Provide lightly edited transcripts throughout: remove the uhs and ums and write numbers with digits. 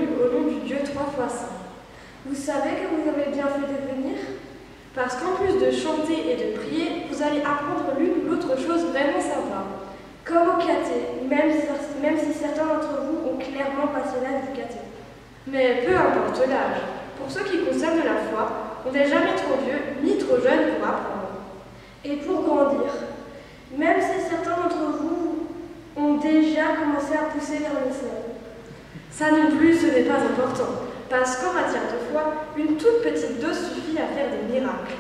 louent au nom du Dieu 3 fois saint. Vous savez que vous avez bien fait de venir? Parce qu'en plus de chanter et de prier, vous allez apprendre l'une ou l'autre chose vraiment sympa. Comme au caté, même si certains d'entre vous ont clairement passé l'âge du caté. Mais peu importe l'âge, pour ce qui concerne la foi, on n'est jamais trop vieux ni trop jeune pour apprendre. Et pour grandir, même si certains d'entre vous ont déjà commencé à pousser vers le ciel. Ça non plus, ce n'est pas important, parce qu'en matière de foi, une toute petite dose suffit à faire des miracles.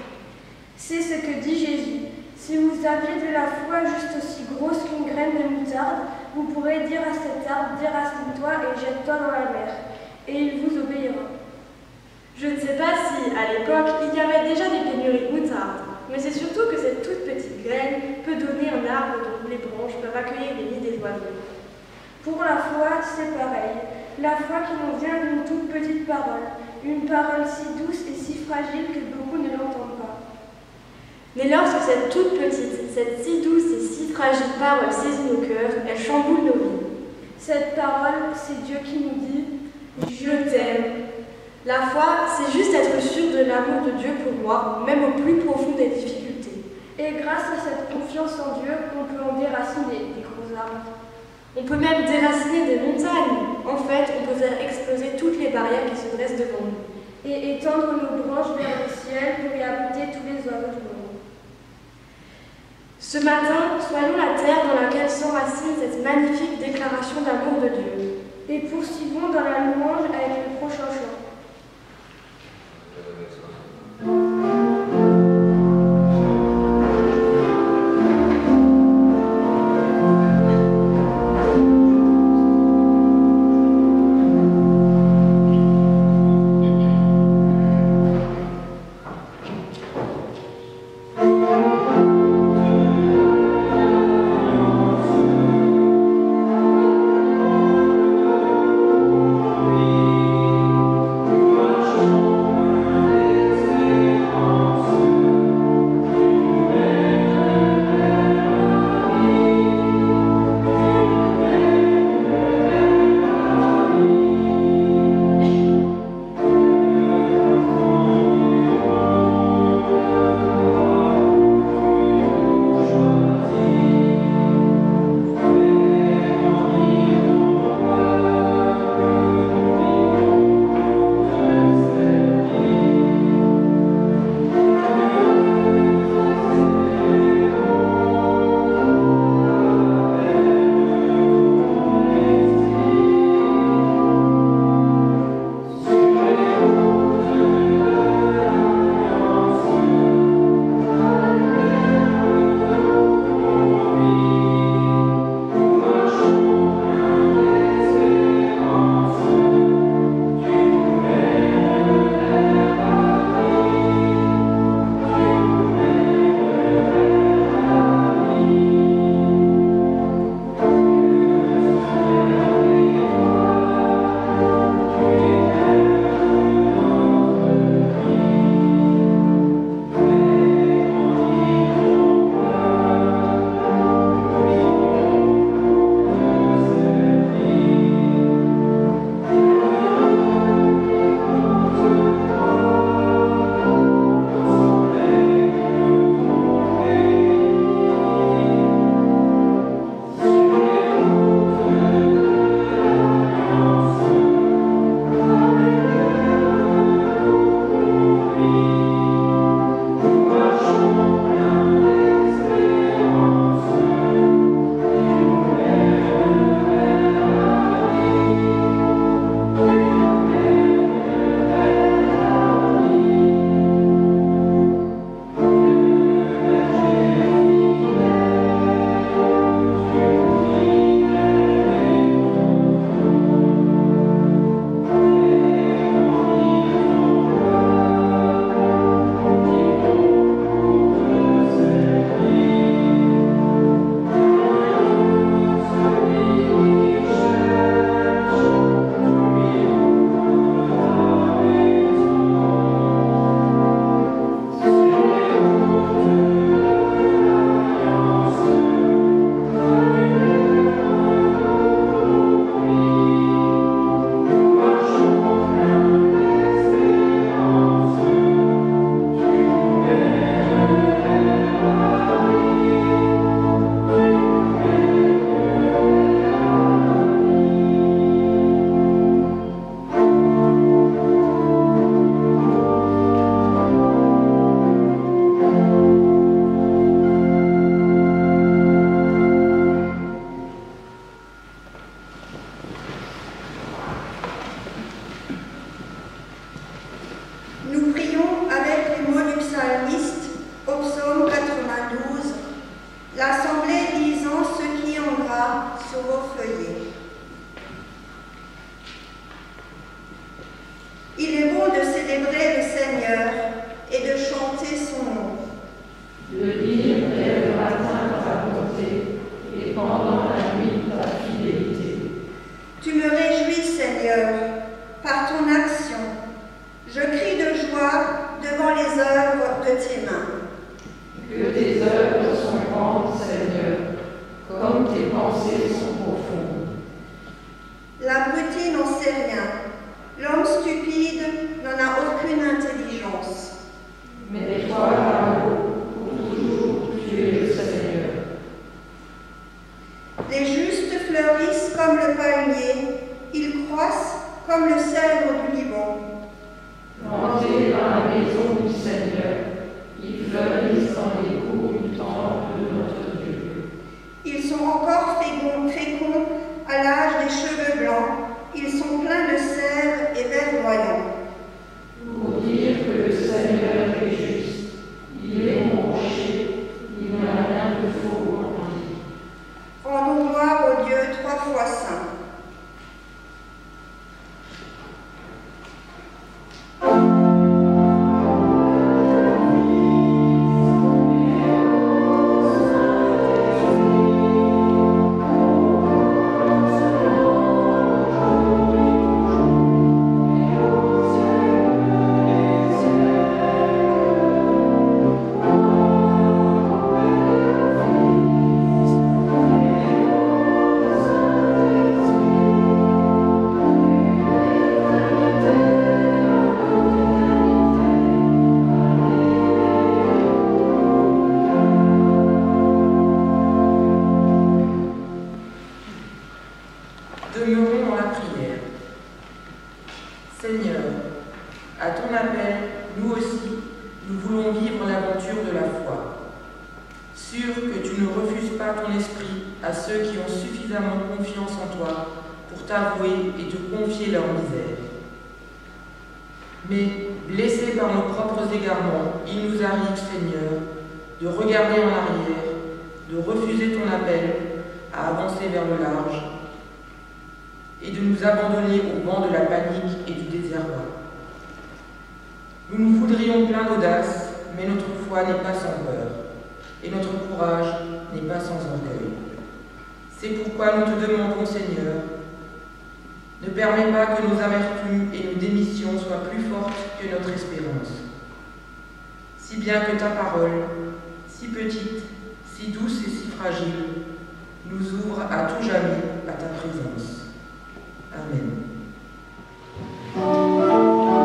C'est ce que dit Jésus. Si vous aviez de la foi juste aussi grosse qu'une graine de moutarde, vous pourrez dire à cet arbre, déracine-toi et jette-toi dans la mer, et il vous obéira. Je ne sais pas si, à l'époque, il y avait déjà des pénuries de moutarde, mais c'est surtout que cette toute petite graine peut donner un arbre dont les branches peuvent accueillir les nids des oiseaux. Pour la foi, c'est pareil. La foi qui nous vient d'une toute petite parole, une parole si douce et si fragile que beaucoup ne l'entendent pas. Mais lorsque cette toute petite, cette si douce et si fragile parole saisit nos cœurs, elle chamboule nos vies. Cette parole, c'est Dieu qui nous dit « Je t'aime ». La foi, c'est juste être sûr de l'amour de Dieu pour moi, même au plus profond des difficultés. Et grâce à cette confiance en Dieu, on peut en déraciner des gros arbres. On peut même déraciner des montagnes. En fait, on peut faire exploser toutes les barrières qui se dressent devant nous. Et étendre nos branches vers le ciel pour y habiter tous les oiseaux du monde. Ce matin, soyons la terre dans laquelle s'enracine cette magnifique déclaration d'amour de Dieu. Et poursuivons dans la louange avec le prochain chant. Oui. Il est bon de célébrer le Seigneur et de chanter son nom. De dire dès le matin ta bonté et pendant la nuit ta fidélité. Tu me réjouis, Seigneur, par ton action. Je crie de joie devant les œuvres de tes mains. Que tes œuvres sont grandes, Seigneur, comme tes pensées sont profondes. L'abruti n'en sait rien. L'homme stupide n'en a aucune intelligence. Mais toi, là-haut, pour toujours, tu es le Seigneur. Les justes fleurissent comme le palmier, ils croissent comme le cèdre du Liban. Plantez dans la maison du Seigneur, ils fleurissent dans les cours du temple de notre Dieu. Ils sont encore féconds à l'âge des cheveux blancs, ils sont pleins de sève et verdoyants. Pour dire que le Seigneur est juste, il est mon rocher, il n'y a rien de faux en lui. Rendons gloire au Dieu 3 fois saint. Demeurons dans la prière. Seigneur, à ton appel, nous aussi, nous voulons vivre l'aventure de la foi. Sûr que tu ne refuses pas ton esprit à ceux qui ont suffisamment confiance en toi pour t'avouer et te confier leur misère. Mais, blessés par nos propres égarements, il nous arrive, Seigneur, de regarder en arrière, de refuser ton appel à avancer vers le large, et de nous abandonner au vent de la panique et du désarroi. Nous nous voudrions plein d'audace, mais notre foi n'est pas sans peur, et notre courage n'est pas sans orgueil. C'est pourquoi nous te demandons, Seigneur, ne permets pas que nos amertumes et nos démissions soient plus fortes que notre espérance. Si bien que ta parole, si petite, si douce et si fragile, nous ouvre à tout jamais à ta présence. Amen. Amen.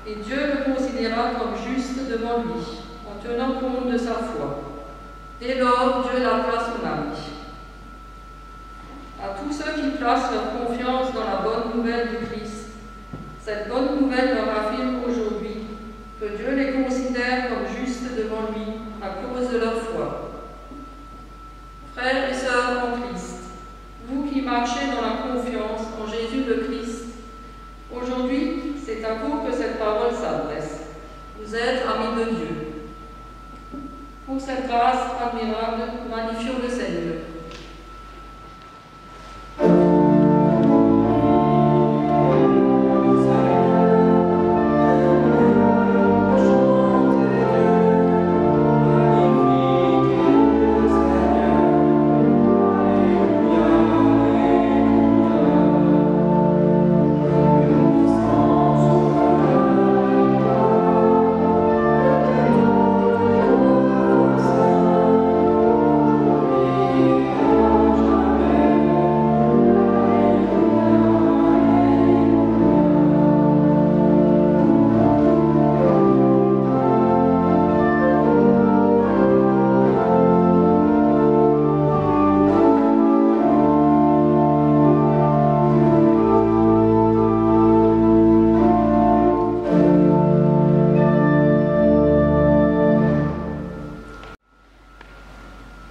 et Dieu le considéra comme juste devant lui, en tenant compte de sa foi. Dès lors, Dieu l'appela son ami. À tous ceux qui placent leur confiance dans la bonne nouvelle du Christ, cette bonne nouvelle leur affirme aujourd'hui que Dieu les considère comme justes devant lui à cause de leur foi. Frères et sœurs en Christ, vous qui marchez dans la confiance en Jésus le Christ, aujourd'hui, c'est à vous que cette parole s'adresse. Vous êtes amis de Dieu. Pour cette grâce admirable, magnifions le Seigneur.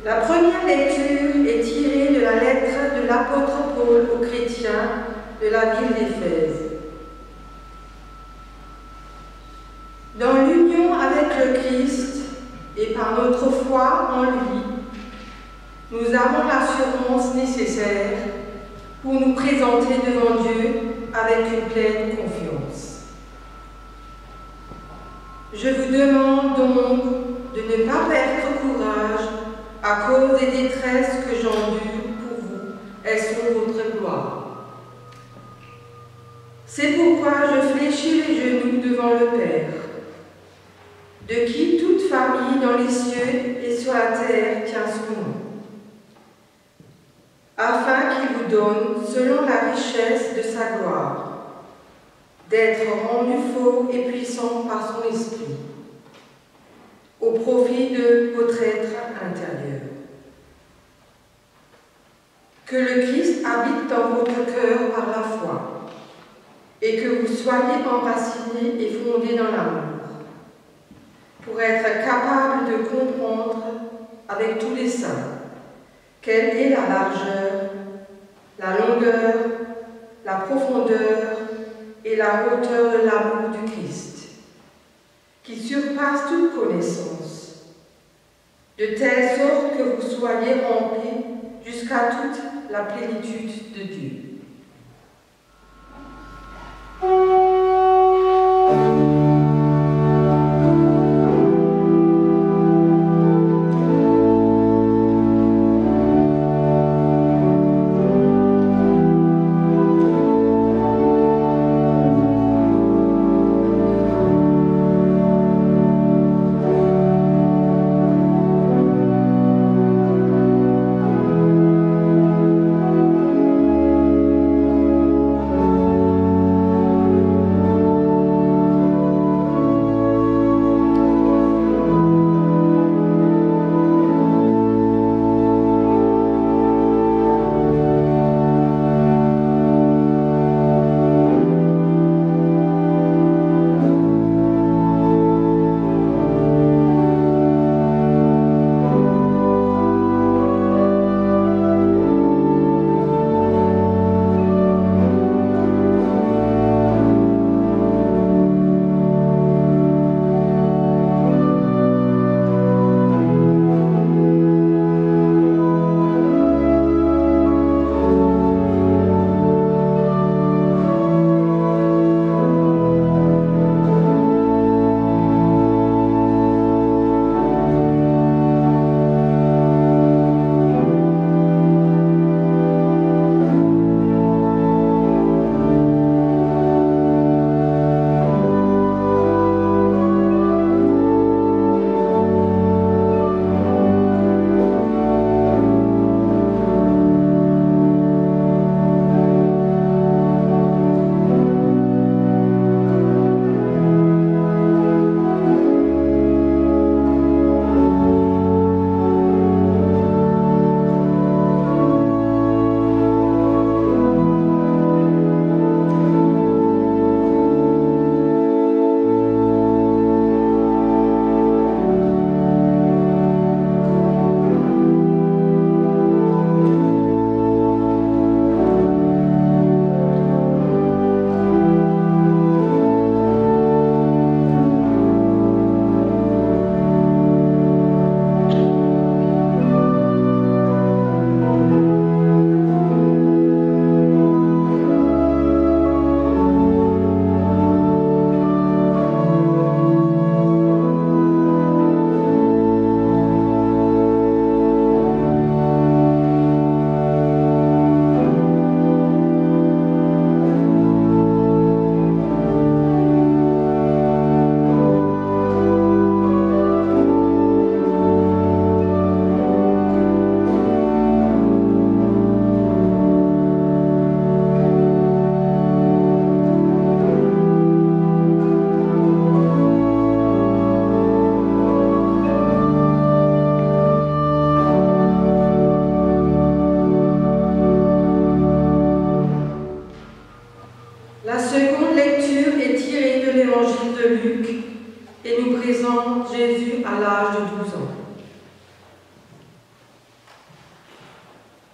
La première lecture est tirée de la lettre de l'apôtre Paul aux chrétiens de la ville d'Éphèse. Dans l'union avec le Christ et par notre foi en lui, nous avons l'assurance nécessaire pour nous présenter devant Dieu avec une pleine confiance. Je vous demande donc de ne pas perdre courage à cause des détresses que j'endure pour vous. Elles sont votre gloire. C'est pourquoi je fléchis les genoux devant le Père, de qui toute famille dans les cieux et sur la terre tient son nom, afin qu'il vous donne, selon la richesse de sa gloire, d'être rendu fort et puissant par son esprit, au profit de votre être intérieur. Que le Christ habite dans votre cœur par la foi, et que vous soyez enracinés et fondés dans l'amour, pour être capables de comprendre avec tous les saints quelle est la largeur, la longueur, la profondeur et la hauteur de l'amour du Christ, qui surpasse toute connaissance, de telle sorte que vous soyez remplis jusqu'à toute la plénitude de Dieu.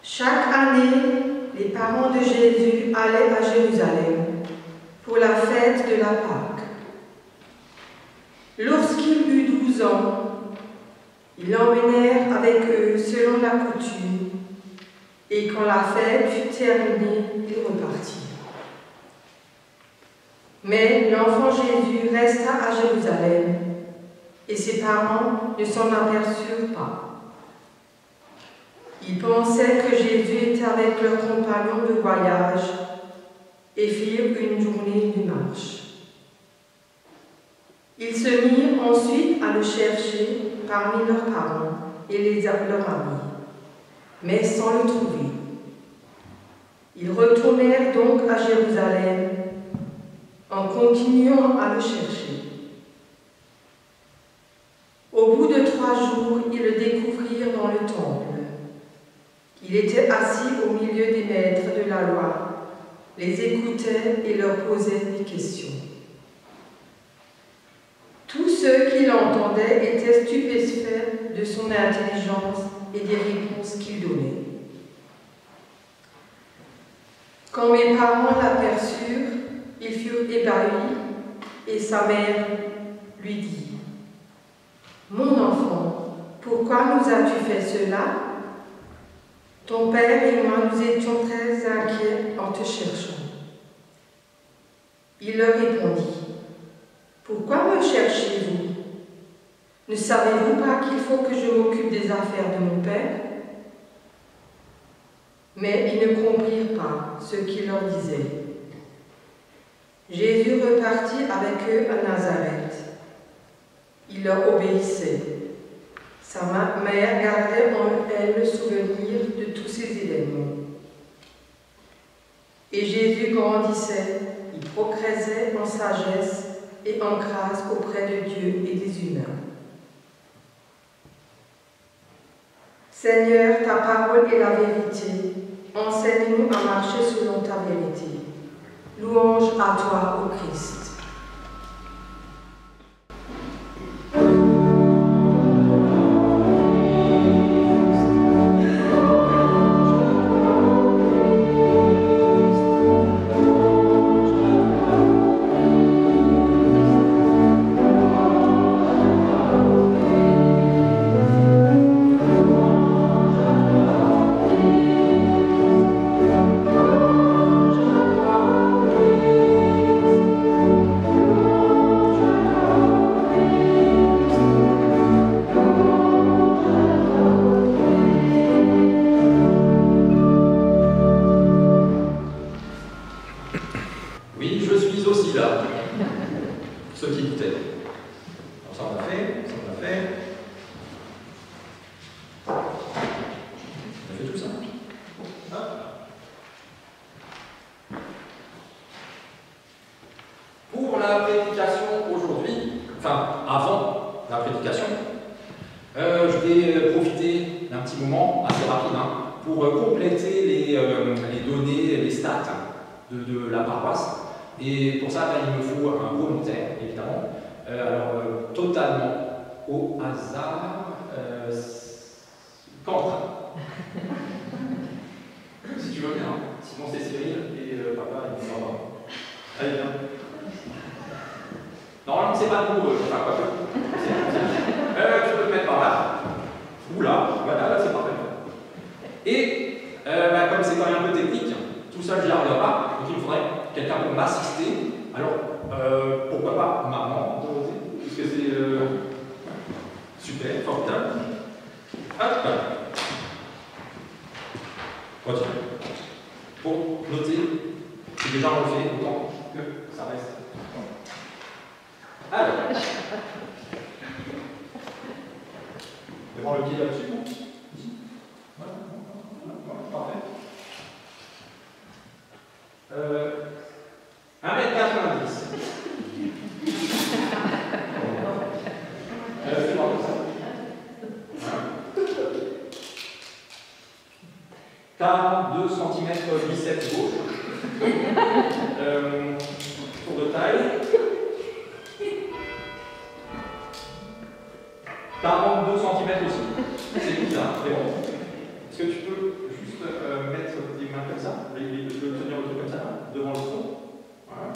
Chaque année, les parents de Jésus allaient à Jérusalem pour la fête de la Pâque. Lorsqu'il eut 12 ans, ils l'emmenèrent avec eux selon la coutume, et quand la fête fut terminée, ils repartirent. Mais l'enfant Jésus resta à Jérusalem, et ses parents ne s'en aperçurent pas. Ils pensaient que Jésus était avec leurs compagnons de voyage et firent une journée de marche. Ils se mirent ensuite à le chercher parmi leurs parents et leurs amis, mais sans le trouver. Ils retournèrent donc à Jérusalem en continuant à le chercher. Au bout de 3 jours, ils le découvrirent dans le temple. Il était assis au milieu des maîtres de la loi, les écoutait et leur posait des questions. Tous ceux qui l'entendaient étaient stupéfaits de son intelligence et des réponses qu'il donnait. Quand mes parents l'aperçurent, ils furent ébahis et sa mère lui dit : « Mon enfant, pourquoi nous as-tu fait cela ? Ton père et moi, nous étions très inquiets en te cherchant. » Il leur répondit : « Pourquoi me cherchez-vous ? Ne savez-vous pas qu'il faut que je m'occupe des affaires de mon père ?» Mais ils ne comprirent pas ce qu'il leur disait. Jésus repartit avec eux à Nazareth. Il leur obéissait. Sa mère gardait en elle le souvenir de tous ces événements. Et Jésus grandissait, il progressait en sagesse et en grâce auprès de Dieu et des humains. Seigneur, ta parole est la vérité. Enseigne-nous à marcher selon ta vérité. Louange à toi, ô Christ. T'as 2 cm biceps gauche, tour de taille. T'as 2 cm aussi. C'est bizarre, mais bon. Est-ce que tu peux juste mettre tes mains comme ça, tenir le truc comme ça, devant le front. Voilà.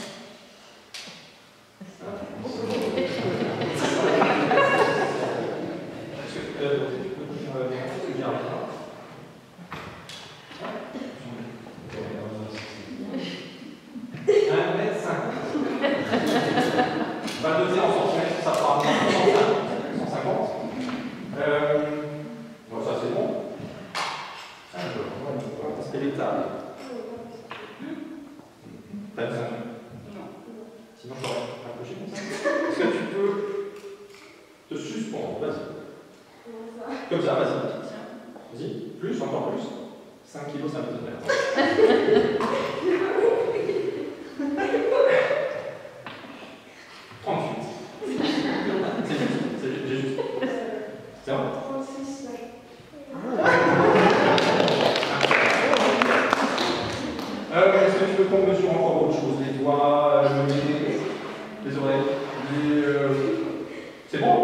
On va le noter en centimètres, ça fera 150. Bon, ça c'est bon. C'est l'étable. T'as besoin? Non. Sinon, je t'aurais approché comme ça. Est-ce que tu peux te suspendre? Vas-y. Comme ça, vas-y. Vas-y. Plus, encore plus. 5 kilos, ça va te faire. 38. C'est juste. J'ai juste. C'est bon? 36. Est-ce que tu veux qu'on mesure encore autre chose? Les doigts, les oreilles, c'est bon?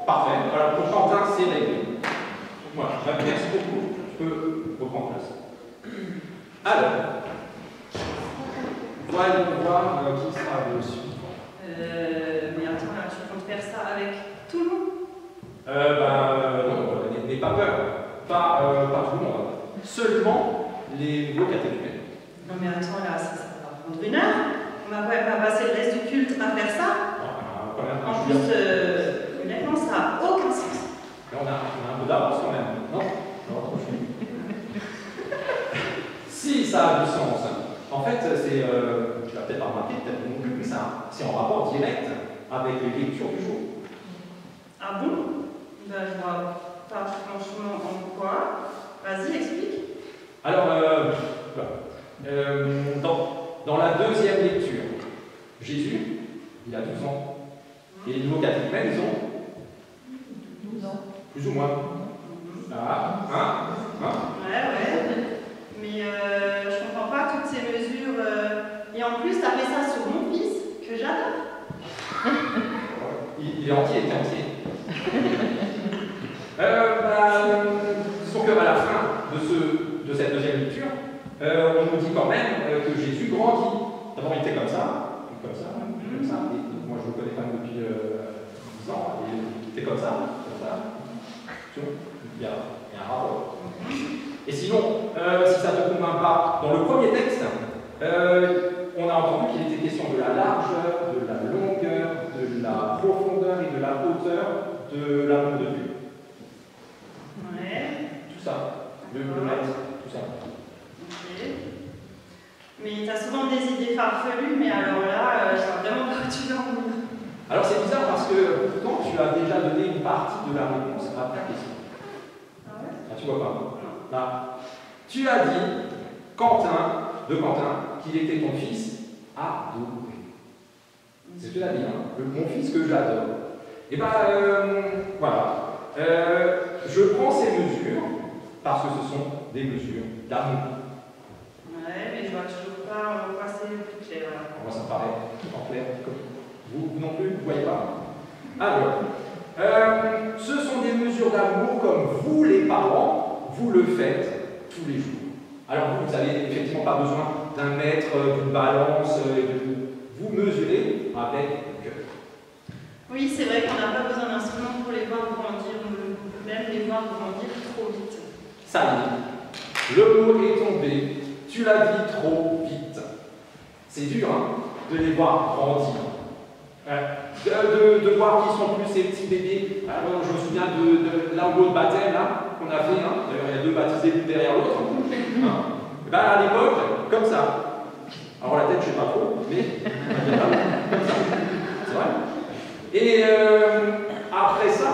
Parfait. Alors pour Quentin, c'est réglé. Voilà, merci beaucoup. Tu peux reprendre place. Alors, voyons voir qui sera le suivant. Mais attends, là, tu comptes faire ça avec tout le monde? Non, n'aie pas peur. Pas tout le monde. Seulement les nouveaux catéchumènes. Non mais attends, là, ça va prendre 1 heure. On va pas passer le reste du culte à faire ça. En plus, honnêtement, ça n'a aucun sens. Mais on a un peu d'avance quand même, non? Si, ça a du sens. En fait, c'est, tu l'as peut-être pas remarqué, peut-être non plus, mais c'est en rapport direct avec les lectures du jour. Ah bon? Ben, je vois pas franchement en quoi. Vas-y, explique. Alors, dans la deuxième lecture, Jésus, il a 12 ans. Et les nouveaux catéchumènes, ils ont 12 ans. Plus ou moins. Ouais. Mais je comprends pas toutes ces mesures. Et en plus, t'as fait ça sur mon fils, que j'adore. Il est entier, il est entier. Disons qu'à la fin de cette deuxième lecture, on nous dit quand même que Jésus grandit. D'abord, il était comme ça. Et moi, je le connais quand même depuis 10 ans. Et il était comme ça. Il y a un rapport. Et sinon, si ça ne te convainc pas, dans le premier texte, on a entendu qu'il était question de la largeur, de la longueur, de la profondeur et de la hauteur de l'amour de Dieu. Ouais. Tout ça. Le mètre, tout ça. Ok. Mais tu as souvent des idées farfelues, mais alors là, je vois vraiment pas où tu veux en venir. Alors c'est bizarre parce que pourtant tu as déjà donné une partie de la réponse à ta question. Ah ouais? Ah, tu vois pas? Non. Là. Tu as dit, Quentin, qu'il était ton fils adoré. C'est ce que tu as dit, hein? Mon fils que j'adore. Et voilà. Je prends ces mesures parce que ce sont des mesures d'amour. Ouais, mais je vois toujours pas en quoi c'est plus clair. Moi, ça me paraît en clair. Vous non plus, vous ne voyez pas? Alors, ce sont des mesures d'amour comme vous, les parents, vous le faites tous les jours. Alors, vous n'avez effectivement pas besoin d'un mètre, d'une balance, vous mesurez avec le cœur. Oui, c'est vrai qu'on n'a pas besoin d'instruments pour les voir grandir, même les voir grandir trop vite. Ça y est, le mot est tombé, tu l'as dit trop vite. C'est dur, hein, de les voir grandir. De voir qu'ils sont plus ces petits bébés. Alors, je me souviens de l'enveloppe de baptême là, qu'on a fait. Hein. D'ailleurs, il y a 2 baptisés l'une derrière l'autre. Hein. À l'époque, comme ça. Alors, la tête, je ne sais pas trop, mais comme ça. C'est vrai. Et après ça,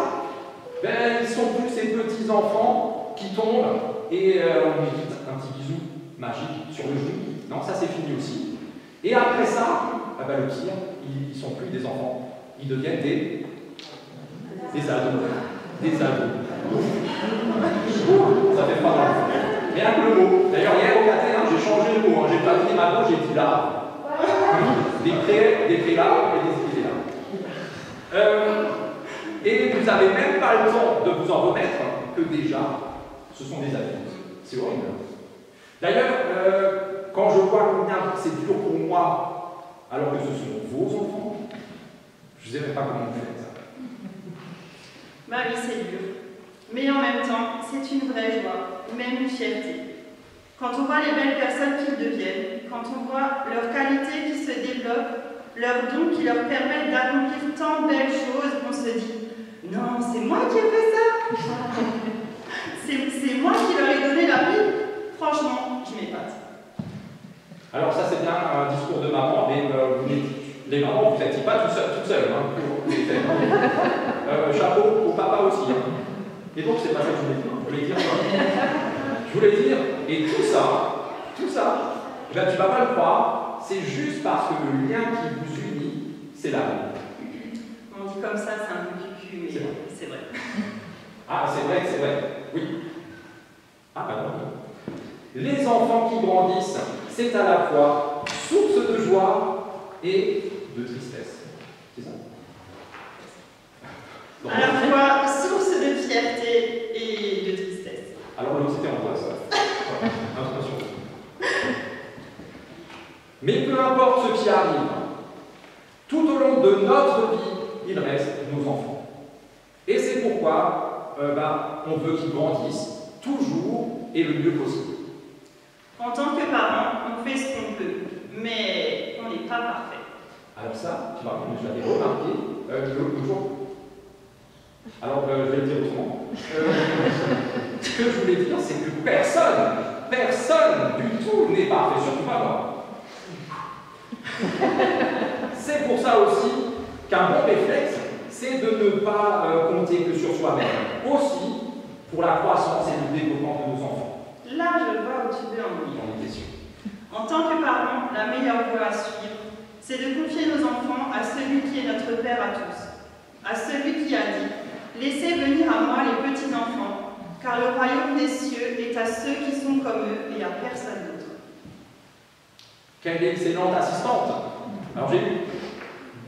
ils sont plus ces petits enfants qui tombent et on lui dit un petit bisou magique sur le genou. Non, ça c'est fini aussi. Et après ça, le pire, ils ne sont plus des enfants, ils deviennent des ados. Des ados. Ça fait pas mal. Rien que le mot. D'ailleurs, hier au caté, j'ai changé le mot. J'ai pas dit ado, j'ai dit là. Des prés là et des idées là. Et vous n'avez même pas le temps de vous en remettre que déjà, ce sont des adultes. C'est horrible. D'ailleurs, quand je vois combien c'est dur pour moi, alors que ce sont vos enfants, je ne sais même pas comment vous faites ça. Bah oui, c'est dur. Mais en même temps, c'est une vraie joie, même une fierté. Quand on voit les belles personnes qu'ils deviennent, quand on voit leurs qualités qui se développent, leurs dons qui leur permettent d'accomplir tant de belles choses, on se dit « Non, c'est moi qui ai fait ça C'est moi qui leur ai donné la vie !» Franchement, je m'épate. Alors ça c'est bien un discours de maman, mais les mamans, vous ne faites pas tout seul, hein, pour les faire. Chapeau au papa aussi. Hein. Et donc c'est pas ça que je voulais dire. Je voulais dire, et tout ça, ben, tu ne vas pas le croire, c'est juste parce que le lien qui vous unit, c'est l'amour. On dit comme ça, c'est un peu cucu, mais c'est vrai. Ah, c'est vrai, oui. Ah, ben non. Les enfants qui grandissent, c'est à la fois source de joie et de tristesse. C'est ça? À la fois source de fierté et de tristesse. Alors l'autre c'était en place. Attention. Mais peu importe ce qui arrive, tout au long de notre vie, il reste nos enfants. Et c'est pourquoi on veut qu'ils grandissent toujours et le mieux possible. En tant que parents, on fait ce qu'on peut, mais on n'est pas parfait. Alors ça, tu vois, je l'avais remarqué l'autre jour. Alors, je vais le dire autrement. Ce que je voulais dire, c'est que personne du tout n'est parfait, surtout pas moi. C'est pour ça aussi qu'un bon réflexe, c'est de ne pas compter que sur soi-même. Aussi, pour la croissance et le développement de nos enfants. Là, je vois où tu veux en venir. En tant que parents, la meilleure voie à suivre, c'est de confier nos enfants à celui qui est notre Père à tous, à celui qui a dit « Laissez venir à moi les petits-enfants, car le royaume des cieux est à ceux qui sont comme eux et à personne d'autre. » Quelle excellente assistante! Alors j'ai eu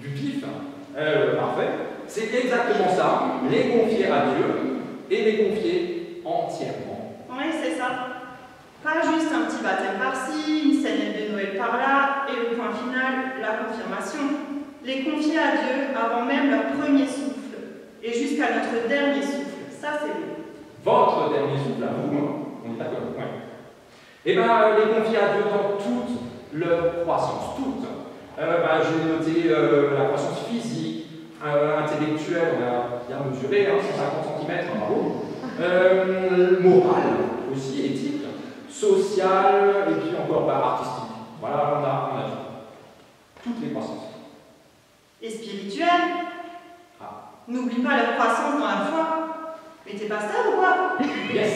du pif, parfait. C'est exactement ça, les confier à Dieu et les confier entièrement. Oui, c'est ça. Pas juste un petit baptême par-ci, une scène de Noël par-là, et le point final, la confirmation. Les confier à Dieu avant même leur premier souffle, et jusqu'à notre dernier souffle. Ça, c'est bon. Votre dernier souffle à vous, hein? On est d'accord? Oui. Eh bien, les confier à Dieu dans toute leur croissance, toute. J'ai noté la croissance physique, intellectuelle, on a bien mesuré, 150 cm, bravo. Morale aussi, éthique. Social et puis encore artistique. Voilà, on a dit. Toutes les croissances. Et spirituelle. N'oublie pas la croissance dans la foi. Mais t'es pasteur ou quoi? Yes,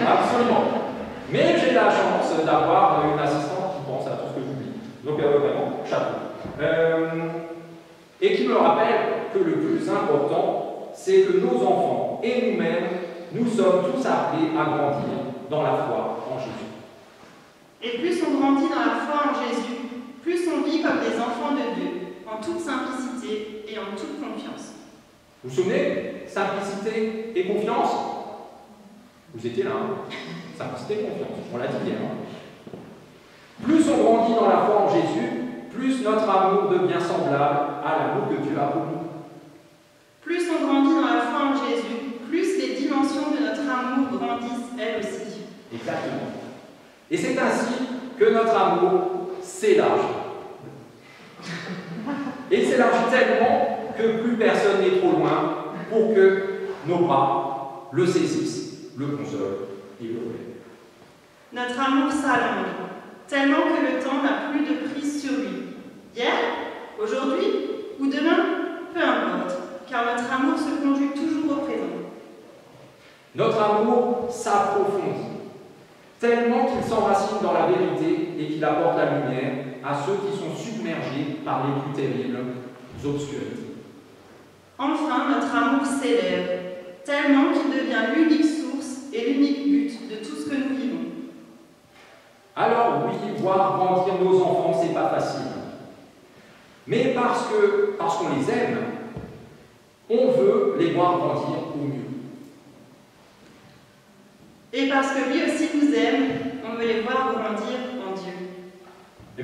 absolument. Mais j'ai la chance d'avoir une assistante qui pense à tout ce que j'oublie. Donc vraiment, chapeau. Et qui me rappelle que le plus important, c'est que nos enfants et nous-mêmes, nous sommes tous appelés à grandir dans la foi en Jésus. Et plus on grandit dans la foi en Jésus, plus on vit comme des enfants de Dieu, en toute simplicité et en toute confiance. Vous vous souvenez? Simplicité et confiance? Vous étiez là, hein? Simplicité et confiance, on l'a dit hier. Hein? Plus on grandit dans la foi en Jésus, plus notre amour devient semblable à l'amour que Dieu a pour nous. Plus on grandit dans la foi en Jésus, plus les dimensions de notre amour grandissent elles aussi. Exactement. Et c'est ainsi que notre amour s'élargit. Et il s'élargit tellement que plus personne n'est trop loin pour que nos bras le saisissent, le consolent et le relèvent. Notre amour s'allonge, tellement que le temps n'a plus de prise sur lui. Hier, aujourd'hui ou demain, peu importe, car notre amour se conjugue toujours au présent. Notre amour s'approfondit, tellement qu'il s'enracine dans la vérité et qu'il apporte la lumière à ceux qui sont submergés par les plus terribles obscurités. Enfin, notre amour s'élève, tellement qu'il devient l'unique source et l'unique but de tout ce que nous vivons. Alors oui, voir grandir nos enfants, c'est pas facile. Mais parce qu'on les aime, on veut les voir grandir au mieux. Et parce que lui aussi nous aime, on veut les voir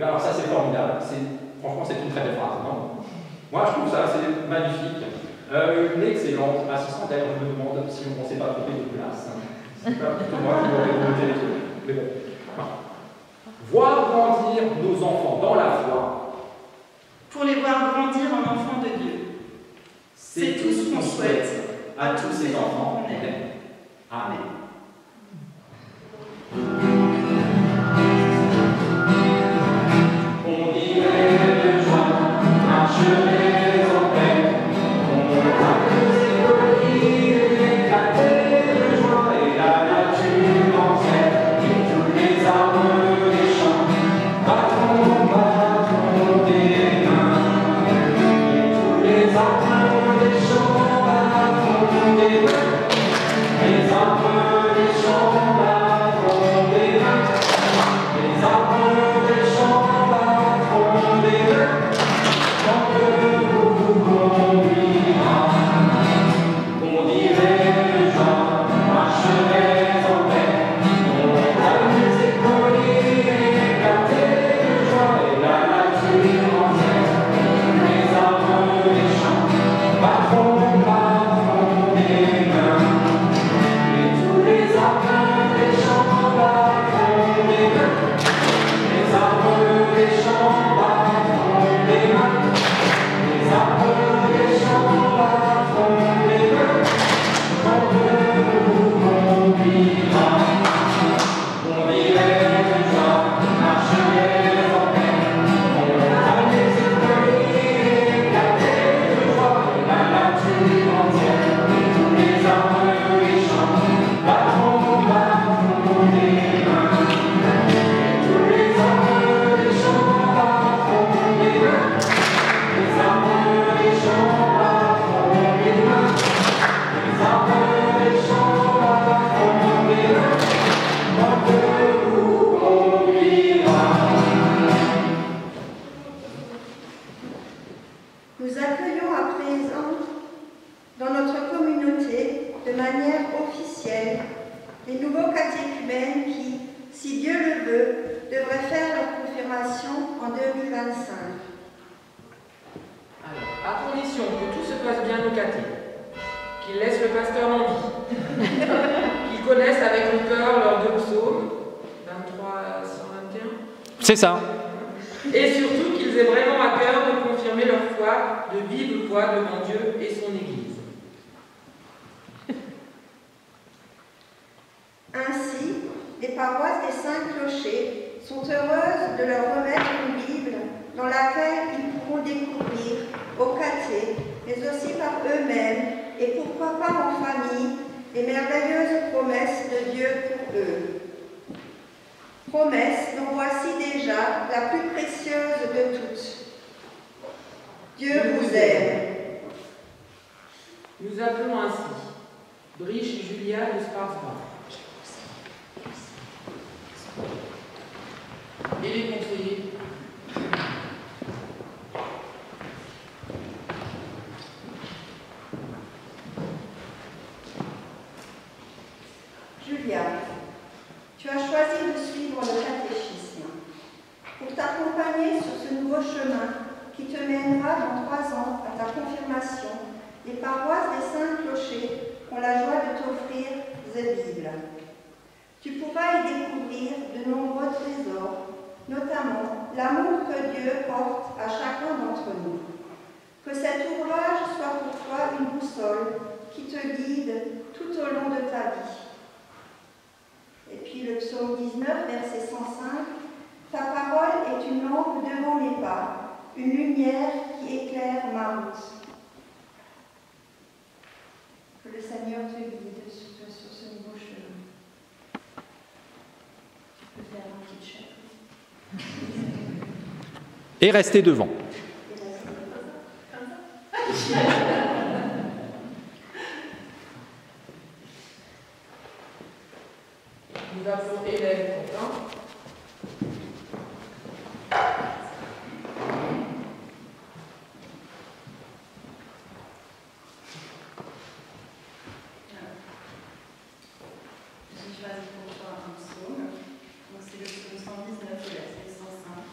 bien alors ça c'est formidable, franchement c'est une très belle phrase, non? Moi je trouve ça, c'est magnifique. Une excellente assistante, d'ailleurs je me demande si on ne s'est pas trompé de place. C'est pas plutôt moi qui aurais noté les trucs. Mais bon. Voir grandir nos enfants dans la foi. Pour les voir grandir en enfants de Dieu. C'est tout ce qu'on souhaite à tous ces enfants qu'on aime. Amen. On dirait de joie, marcherait en paix, on va les colliers, éclater de joie, et la nature entière, et tous les arbres des champs, battront, battront des mains, et tous les arbres des champs, battront des mains, les arbres des champs, battront des mains, les arbres des champs, battront des mains, quand que vous conduira. On dirait le joie, marcherait en paix, on amuse et collier, éclater de joie, et la nature entière, les arbres des champs, battront, battront des mains, et tous les arbres des champs, battront des mains, les arbres des champs, battront des mains, les arbres des champs, battront des mains, quand Dieu vous conduira. On dirait de joie, marcherait en paix, on amuse et collier, éclater de joie, et la nature entière, et tous les arbres des champs, battront, battront des mains, et tous les arbres des champs, battront des mains, les arbres des champs, battront des mains, les arbres des champs, battront des mains, quand Dieu vous conduira. Nous accueillons à présent dans notre communauté de manière officielle les nouveaux catéchumènes qui, si Dieu le veut, devraient faire leur confirmation en 2025. Alors, à condition que tout se passe bien au caté, qu'ils laissent le pasteur en vie, qu'ils connaissent avec le cœur leurs deux psaumes, 23 121, C'est ça. et surtout qu'ils aient vraiment à cœur de confirmer leur foi de vive voix devant Dieu et son Église. Ainsi, les paroisses des 5 clochers sont heureuses de leur remettre une Bible dans laquelle ils pourront découvrir au caté, mais aussi par eux-mêmes, et pourquoi pas en famille, les merveilleuses promesses de Dieu pour eux. Promesses dont voici déjà la plus précieuse de toutes. Dieu vous aime. Nous appelons ainsi Briche Julia de Sparsbach. Et les conseillers. Julia, tu as choisi de suivre le catéchisme. Pour t'accompagner sur ce nouveau chemin qui te mènera dans 3 ans à ta confirmation, les paroisses des 5 clochers ont la joie de t'offrir The Bible. Tu pourras y découvrir de nombreux trésors, notamment l'amour que Dieu porte à chacun d'entre nous. Que cet ouvrage soit pour toi une boussole qui te guide tout au long de ta vie. Et puis le psaume 19, verset 105, « Ta parole est une lampe devant mes pas, une lumière qui éclaire ma route. » Que le Seigneur te guide sur ce nouveau chemin. Tu peux faire un petit chapeau. Et restez devant. Nous appelons Hélène Quentin. J'ai choisi pour toi un psaume. Donc c'est le psaume 119, verset 105.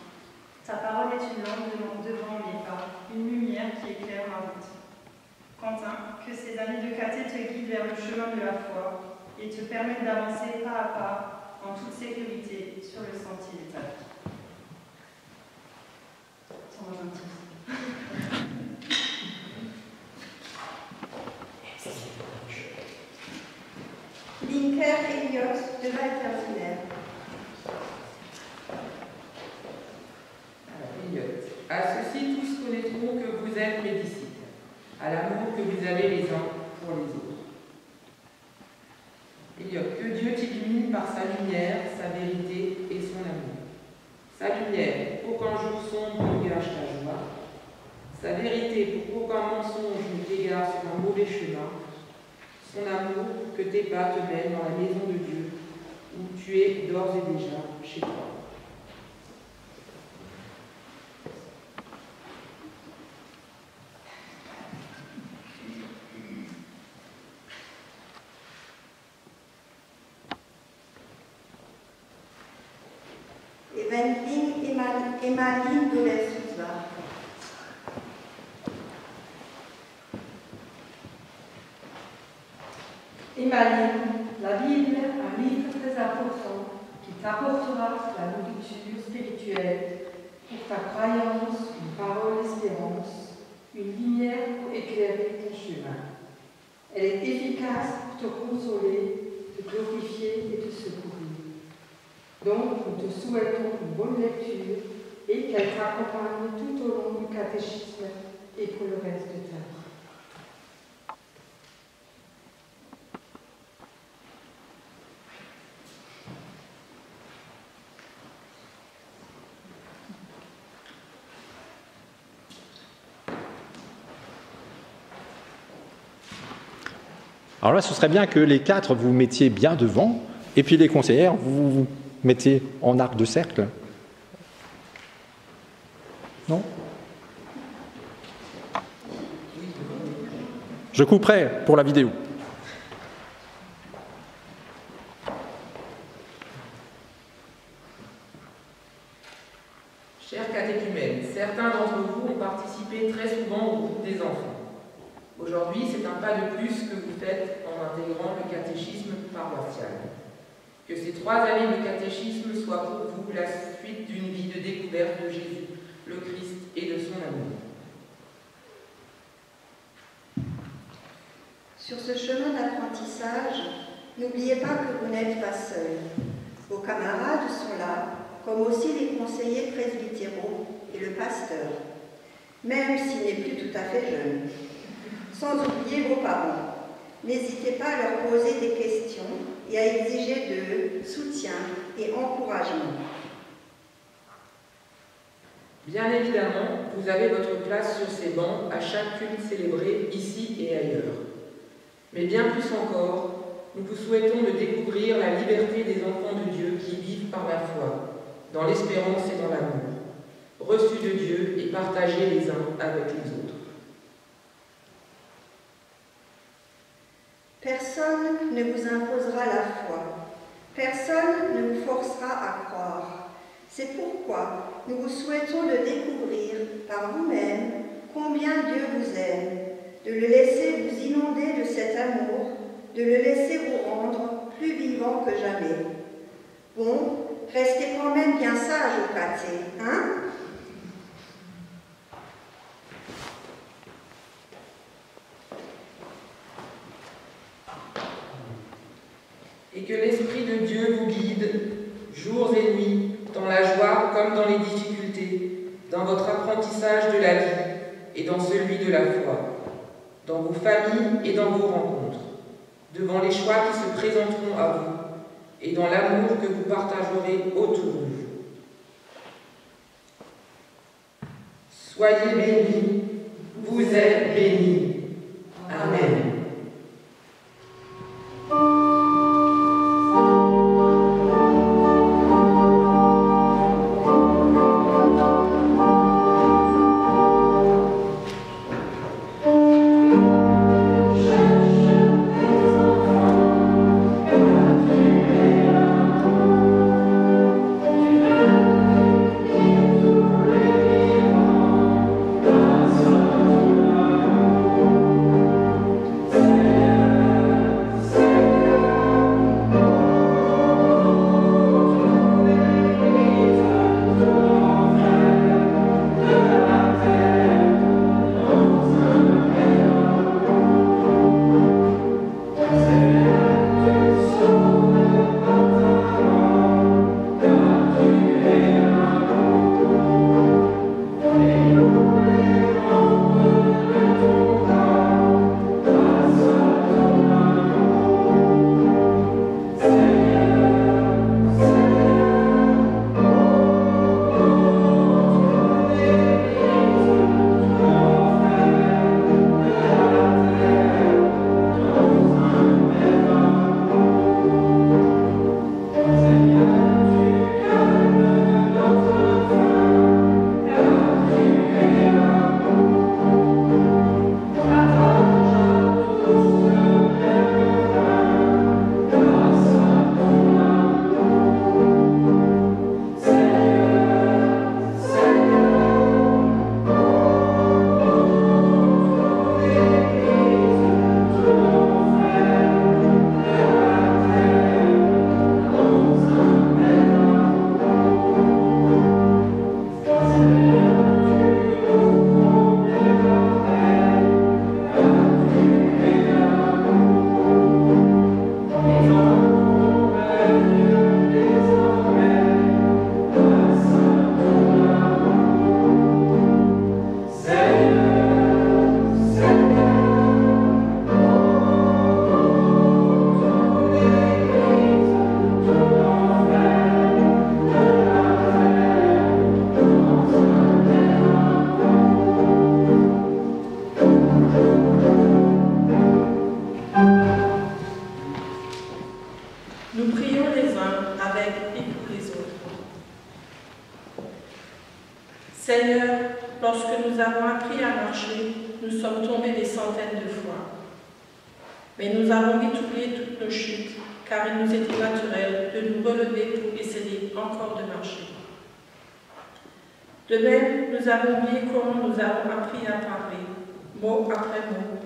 que ces années de caté te guident vers le chemin de la foi et te permettent d'avancer pas à pas, en toute sécurité, sur le sentier de ta vie. Sans gentil. Linker Elliott de Walter. Elliott. À ceci, tous connaîtront que vous êtes mes disciples, à l'amour que vous avez les uns pour les autres. Elliott. Que Dieu t'illumine par sa lumière, sa vérité et son amour. Sa lumière, pour qu'aucun jour sombre ne gâche ta joie. Sa vérité, pour qu'aucun mensonge ne t'égare sur un mauvais chemin. Son amour, pour que tes pas te mènent dans la maison de Dieu, où tu es d'ores et déjà chez toi. Emmaline Doler-Souza. Emmaline, la Bible, un livre très important qui t'apportera la nourriture spirituelle pour ta croyance, une parole d'espérance, une lumière pour éclairer ton chemin. Elle est efficace pour te consoler, te glorifier et te secourir. Donc, nous te souhaitons une bonne lecture et qu'elle t'accompagne tout au long du catéchisme et pour le reste de ta vie. Alors là, ce serait bien que les quatre vous mettiez bien devant, et puis les conseillères, vous vous mettez en arc de cercle. Non? Je couperai pour la vidéo. Chers catéchumènes, certains d'entre vous ont participé très souvent au groupe des enfants. Aujourd'hui, c'est un pas de plus que vous faites en intégrant le catéchisme paroissial. Que ces 3 années de catéchisme soient pour vous la suite d'une vie de découverte de Jésus, le Christ et de son amour. Sur ce chemin d'apprentissage, n'oubliez pas que vous n'êtes pas seuls. Vos camarades sont là, comme aussi les conseillers presbytéraux et le pasteur, même s'il n'est plus tout à fait jeune. Sans oublier vos parents. N'hésitez pas à leur poser des questions et à exiger d'eux soutien et encouragement. Bien évidemment, vous avez votre place sur ces bancs à chaque culte célébré ici et ailleurs. Mais bien plus encore, nous vous souhaitons de découvrir la liberté des enfants de Dieu qui vivent par la foi, dans l'espérance et dans l'amour, reçus de Dieu et partagés les uns avec les autres. Personne ne vous imposera la foi. Personne ne vous forcera à croire. C'est pourquoi nous vous souhaitons de découvrir par vous-même combien Dieu vous aime, de le laisser vous inonder de cet amour, de le laisser vous rendre plus vivant que jamais. Bon, restez quand même bien sage au caté, hein? Et que l'Esprit de Dieu vous guide, jours et nuits, dans la joie comme dans les difficultés, dans votre apprentissage de la vie et dans celui de la foi, dans vos familles et dans vos rencontres, devant les choix qui se présenteront à vous et dans l'amour que vous partagerez autour de vous. Soyez bénis, vous êtes bénis. Amen. Seigneur, lorsque nous avons appris à marcher, nous sommes tombés des centaines de fois. Mais nous avons vite oublié toutes nos chutes, car il nous était naturel de nous relever pour essayer encore de marcher. De même, nous avons oublié comment nous avons appris à parler, mot après mot,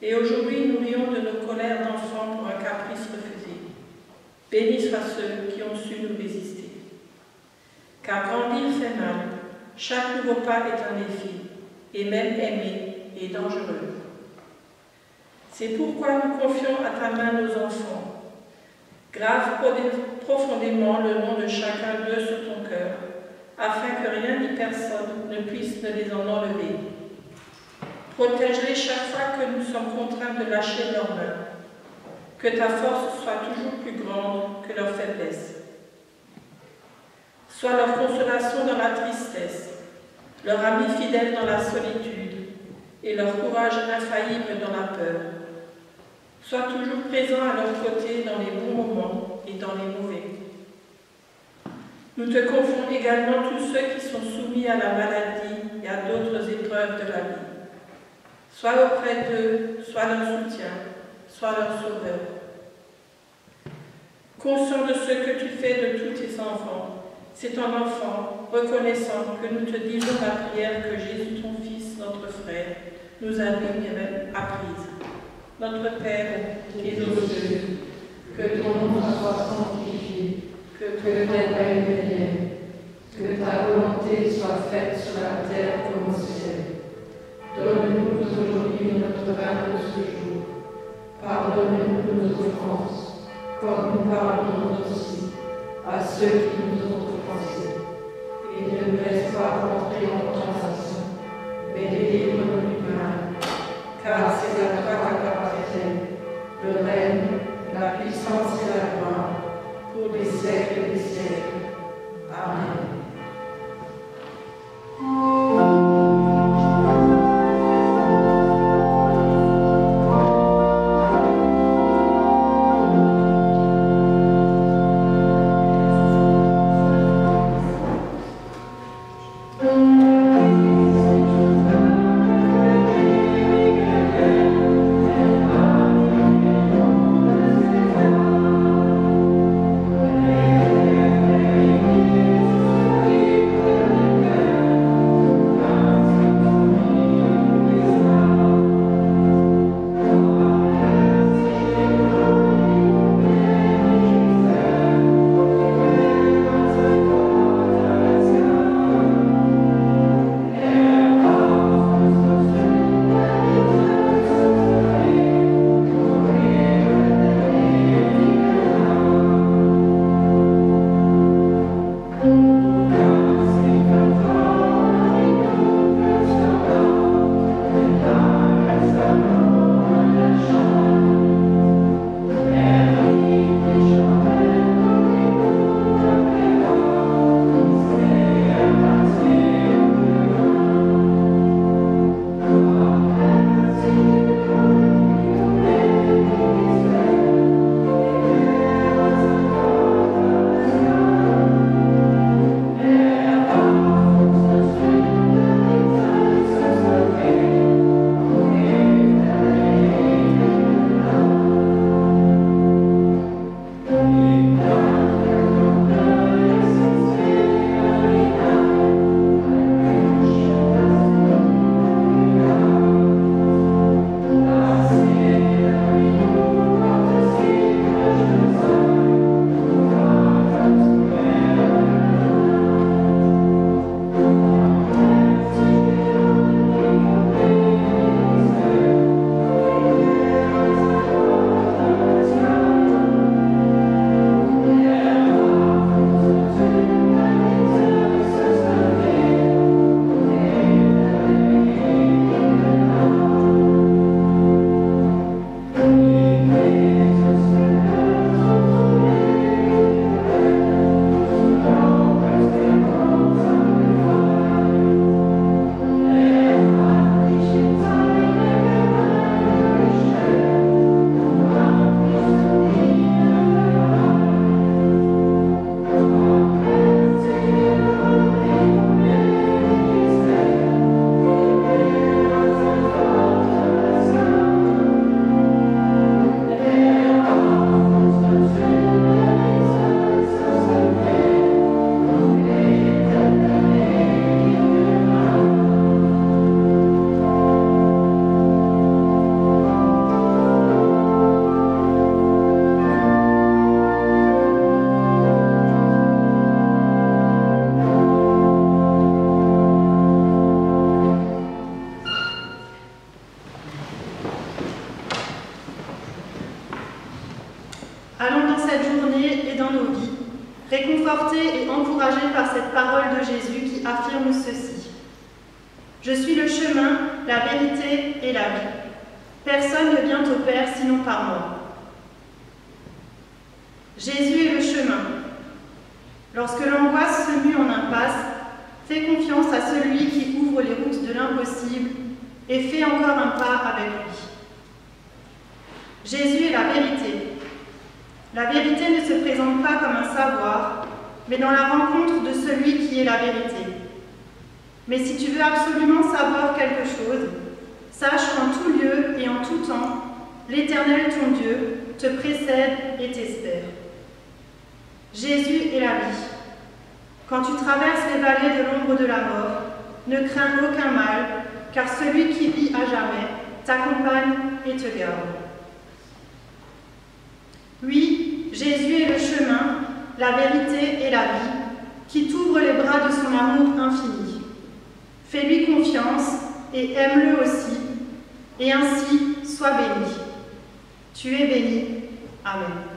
et aujourd'hui nous rions de nos colères d'enfants pour un caprice refusé. Bénis soient ceux qui ont su nous résister. Car grandir fait mal, chaque nouveau pas est un défi, et même aimer est dangereux. C'est pourquoi nous confions à ta main nos enfants. Grave profondément le nom de chacun d'eux sur ton cœur, afin que rien ni personne ne puisse ne les en enlever. Protège-les chaque fois que nous sommes contraints de lâcher leurs mains. Que ta force soit toujours plus grande que leur faiblesse. Sois leur consolation dans la tristesse, leur ami fidèle dans la solitude et leur courage infaillible dans la peur. Sois toujours présent à leur côté dans les bons moments et dans les mauvais. Nous te confions également tous ceux qui sont soumis à la maladie et à d'autres épreuves de la vie. Sois auprès d'eux, sois leur soutien, sois leur sauveur. Conscient de ce que tu fais de tous tes enfants, c'est en enfant, reconnaissant que nous te disons la prière que Jésus, ton Fils, notre frère, nous a lui-même apprise. Notre Père, qui es aux cieux, que ton nom soit sanctifié, que ton règne vienne, que ta volonté soit faite sur la terre comme au ciel. Donne-nous aujourd'hui notre pain de ce jour. Pardonne-nous nos offenses, comme nous pardonnons aussi à ceux qui nous ont offensés. Et ne nous laisse pas entrer en tentation, mais délivre-nous du mal. Car c'est à toi qu'appartiennent le règne, la puissance et la gloire, pour les siècles des siècles. Amen. « encouragés par cette parole de Jésus qui affirme ceci. Je suis le chemin, la vérité et la vie. Personne ne vient au Père sinon par moi. Jésus est le chemin. Lorsque l'angoisse se mue en impasse, fais confiance à celui qui ouvre les routes de l'impossible et fais encore un pas avec lui. Jésus est la vérité. La vérité ne se présente pas comme un savoir, mais dans la rencontre de celui qui est la vérité. Mais si tu veux absolument savoir quelque chose, sache qu'en tout lieu et en tout temps, l'Éternel ton Dieu te précède et t'espère. Jésus est la vie. Quand tu traverses les vallées de l'ombre de la mort, ne crains aucun mal, car celui qui vit à jamais t'accompagne et te garde. Oui, Jésus est le chemin, la vérité et la vie, qui t'ouvre les bras de son amour infini. Fais-lui confiance et aime-le aussi, et ainsi sois béni. Tu es béni. Amen.